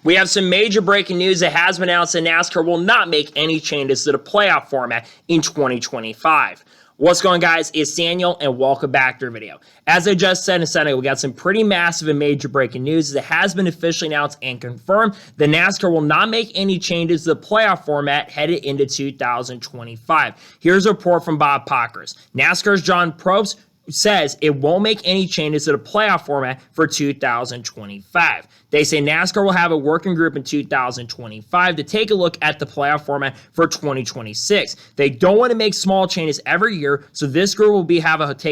We have some major breaking news that has been announced that NASCAR will not make any changes to the playoff format in 2025. What's going on, guys? It's Daniel, and welcome back to our video. As I just said in a second, we got some pretty massive and major breaking news that has been officially announced and confirmed that NASCAR will not make any changes to the playoff format headed into 2025. Here's a report from Bob Pockers. NASCAR's John Probst says it won't make any changes to the playoff format for 2025. They say NASCAR will have a working group in 2025 to take a look at the playoff format for 2026. They don't want to make small changes every year, so this group will take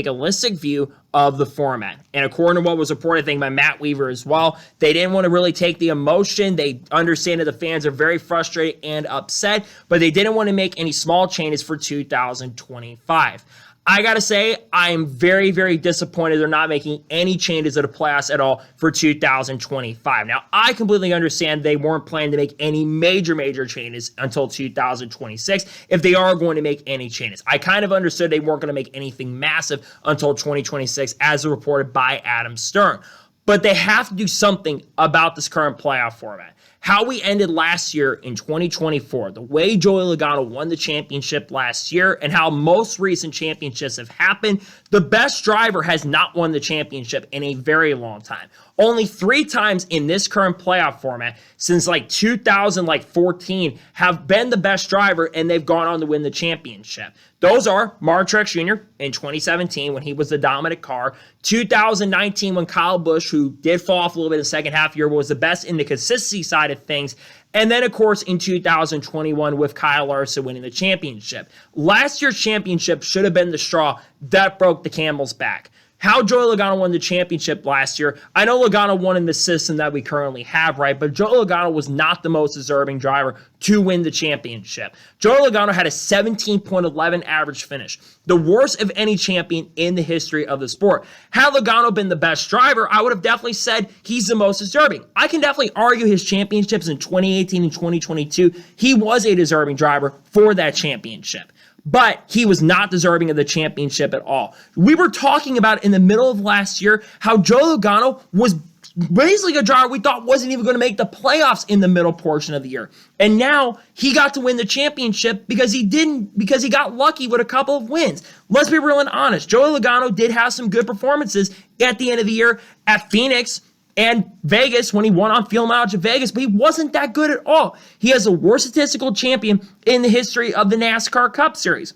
a holistic view of the format. And according to what was reported, I think by Matt Weaver as well, they didn't want to really take the emotion. They understand that the fans are very frustrated and upset, but they didn't want to make any small changes for 2025. I got to say, I am very, very disappointed they're not making any changes to the playoffs at all for 2025. Now, I completely understand they weren't planning to make any major changes until 2026 if they are going to make any changes. I kind of understood they weren't going to make anything massive until 2026, as reported by Adam Stern. But they have to do something about this current playoff format. How we ended last year in 2024, the way Joey Logano won the championship last year, and how most recent championships have happened, the best driver has not won the championship in a very long time. Only 3 times in this current playoff format since 2014 have been the best driver, and they've gone on to win the championship. Those are Mark Truex Jr. in 2017 when he was the dominant car, 2019 when Kyle Busch, who did fall off a little bit in the second half year, but was the best in the consistency side of things, and then, of course, in 2021 with Kyle Larson winning the championship. Last year's championship should have been the straw that broke the camel's back. How Joey Logano won the championship last year, I know Logano won in the system that we currently have, right? But Joey Logano was not the most deserving driver to win the championship. Joey Logano had a 17.11 average finish, the worst of any champion in the history of the sport. Had Logano been the best driver, I would have definitely said he's the most deserving. I can definitely argue his championships in 2018 and 2022, he was a deserving driver for that championship. But he was not deserving of the championship at all. We were talking about in the middle of last year how Joey Logano was basically a driver we thought wasn't even going to make the playoffs in the middle portion of the year. And now he got to win the championship because he got lucky with a couple of wins. Let's be real and honest. Joey Logano did have some good performances at the end of the year at Phoenix and Vegas when he won on field mileage at Vegas, but he wasn't that good at all. He has the worst statistical champion in the history of the NASCAR Cup Series.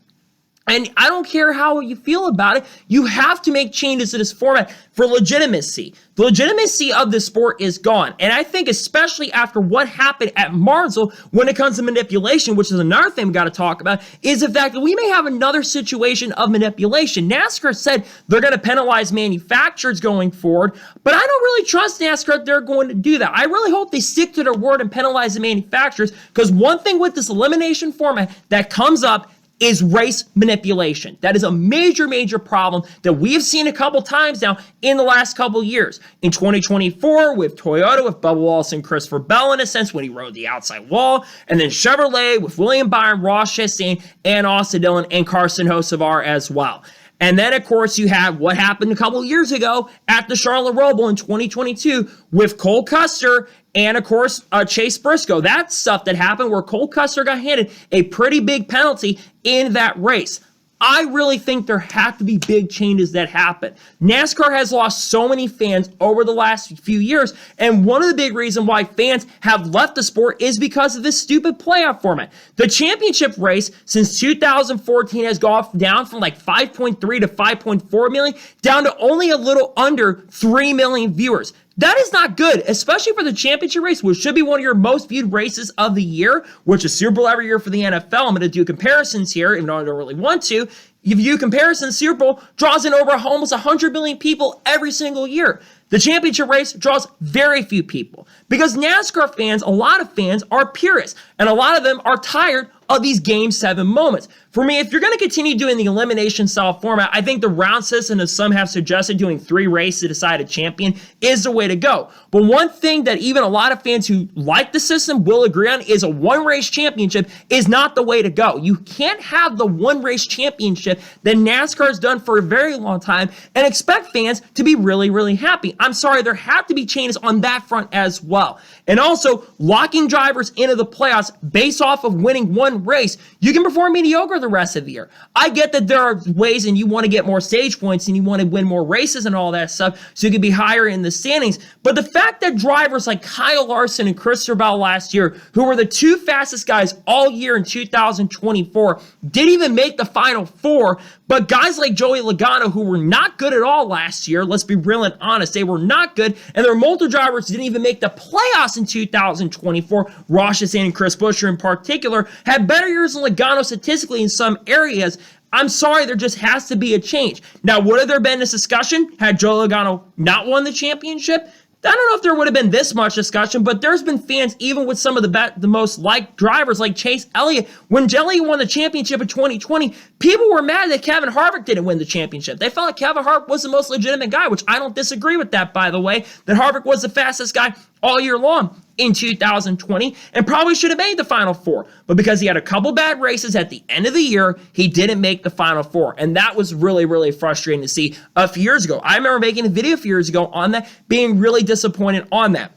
And I don't care how you feel about it, you have to make changes to this format for legitimacy. The legitimacy of the sport is gone. And I think especially after what happened at Martinsville when it comes to manipulation, which is another thing we got to talk about, is the fact that we may have another situation of manipulation. NASCAR said they're going to penalize manufacturers going forward, but I don't really trust NASCAR that they're going to do that. I really hope they stick to their word and penalize the manufacturers, because one thing with this elimination format that comes up is race manipulation. That is a major problem that we have seen a couple times now in the last couple years. In 2024 with Toyota, with Bubba Wallace and Christopher Bell in a sense when he rode the outside wall, and then Chevrolet with William Byron, Ross Chastain, and Austin Dillon, and Carson Hocevar as well. And then, of course, you have what happened a couple years ago at the Charlotte Roval in 2022 with Cole Custer and, of course, Chase Briscoe. That's stuff that happened where Cole Custer got handed a pretty big penalty in that race. I really think there have to be big changes that happen. NASCAR has lost so many fans over the last few years, and one of the big reasons why fans have left the sport is because of this stupid playoff format. The championship race since 2014 has gone down from 5.3 to 5.4 million down to only a little under 3 million viewers. That is not good, especially for the championship race, which should be one of your most viewed races of the year, which is Super Bowl every year for the NFL. I'm going to do comparisons here, even though I don't really want to. If you do comparisons, Super Bowl draws in over almost 100 million people every single year. The championship race draws very few people because NASCAR fans, a lot of fans, are purists, and a lot of them are tired of these Game 7 moments. For me, if you're going to continue doing the elimination style format, I think the round system, as some have suggested, doing 3 races to decide a champion is the way to go. But one thing that even a lot of fans who like the system will agree on is a 1-race championship is not the way to go. You can't have the 1-race championship that NASCAR has done for a very long time and expect fans to be really, really happy. I'm sorry, there have to be changes on that front as well. And also, locking drivers into the playoffs based off of winning 1 race, you can perform mediocre the rest of the year. I get that there are ways and you want to get more stage points and you want to win more races and all that stuff so you can be higher in the standings. But the fact that drivers like Kyle Larson and Christopher Bell last year, who were the 2 fastest guys all year in 2024, didn't even make the Final 4, but guys like Joey Logano, who were not good at all last year, let's be real and honest, they were not good, and their multi drivers didn't even make the playoffs in 2024, Ross Chastain and Chris Buescher in particular, had better years than Logano statistically in some areas. I'm sorry, there just has to be a change. Now, would have there been this discussion had Joey Logano not won the championship? I don't know if there would have been this much discussion, but there's been fans, even with some of the most liked drivers like Chase Elliott. When Jelly won the championship in 2020, people were mad that Kevin Harvick didn't win the championship. They felt like Kevin Harvick was the most legitimate guy, which I don't disagree with that, by the way, that Harvick was the fastest guy all year long in 2020 and probably should have made the Final 4. But because he had a couple bad races at the end of the year, he didn't make the Final 4. And that was really, really frustrating to see a few years ago. I remember making a video a few years ago on that, being really disappointed on that.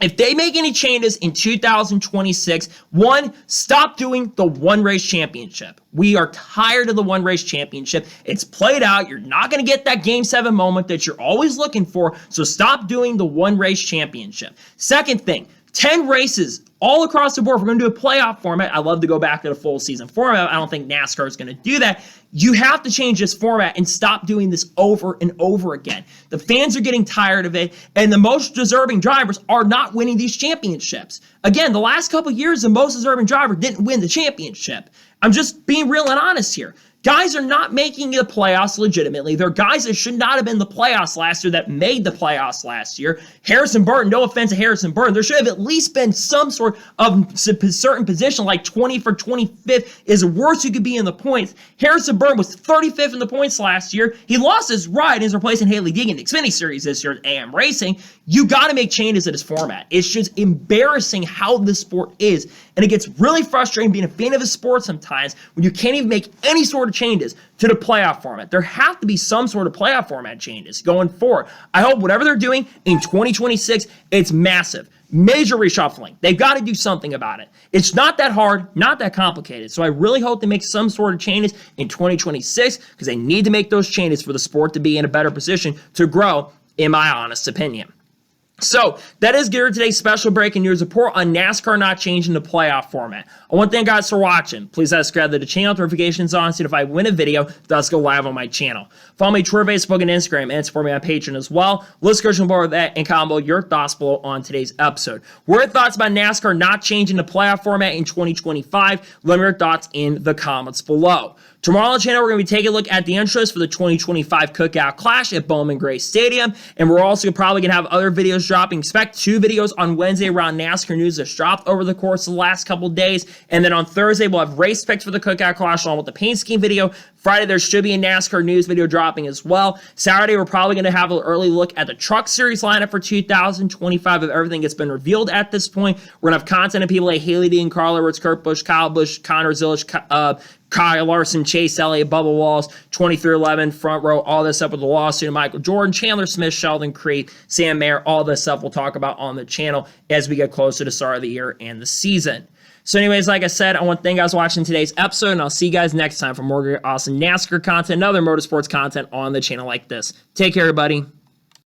If they make any changes in 2026, 1, stop doing the 1-race championship. We are tired of the 1-race championship. It's played out. You're not going to get that Game 7 moment that you're always looking for, so stop doing the 1-race championship. Second thing, 10 races all across the board. If we're going to do a playoff format, I love to go back to the full season format. I don't think NASCAR is going to do that. You have to change this format and stop doing this over and over again. The fans are getting tired of it, and the most deserving drivers are not winning these championships. Again, the last couple years, the most deserving driver didn't win the championship. I'm just being real and honest here. Guys are not making the playoffs legitimately. They're guys that should not have been in the playoffs last year that made the playoffs last year. Harrison Burton, no offense to Harrison Burton, there should have at least been some sort of certain position, like 20th or 25th is the worst you could be in the points. Harrison Burton was 35th in the points last year. He lost his ride and is replacing Haley Deegan in the Xfinity Series this year at AM Racing. You got to make changes to this format. It's just embarrassing how this sport is. And it gets really frustrating being a fan of the sport sometimes when you can't even make any sort of changes to the playoff format. There have to be some sort of playoff format changes going forward. I hope whatever they're doing in 2026, it's massive. Major reshuffling. They've got to do something about it. It's not that hard, not that complicated. So I really hope they make some sort of changes in 2026 because they need to make those changes for the sport to be in a better position to grow, in my honest opinion. So, that is Garrett today's special breaking news report on NASCAR not changing the playoff format. I want to thank you guys for watching. Please subscribe to the channel, notifications on, so if I win a video, it does go live on my channel. Follow me Twitter, Facebook, and Instagram, and support me on Patreon as well. Let's go below that and comment below your thoughts below on today's episode. What are your thoughts about NASCAR not changing the playoff format in 2025? Let me know your thoughts in the comments below. Tomorrow on the channel, we're going to be taking a look at the intros for the 2025 Cookout Clash at Bowman Gray Stadium, and we're also probably going to have other videos dropping. Expect 2 videos on Wednesday around NASCAR news that's dropped over the course of the last couple days, and then on Thursday, we'll have race picks for the Cookout Clash along with the paint scheme video. Friday, there should be a NASCAR news video dropping as well. Saturday, we're probably going to have an early look at the Truck Series lineup for 2025 of everything that's been revealed at this point. We're going to have content of people like Haley Dean, Carl Edwards, Kurt Busch, Kyle Busch, Connor Zilisch, Kyle Larson, Chase Elliott, Bubba Walls, 2311, front row, all this up with the lawsuit of Michael Jordan, Chandler Smith, Sheldon Creed, Sam Mayer, all this stuff we'll talk about on the channel as we get closer to the start of the year and the season. So anyways, like I said, I want to thank you guys for watching today's episode, and I'll see you guys next time for more awesome NASCAR content and other motorsports content on the channel like this. Take care, everybody.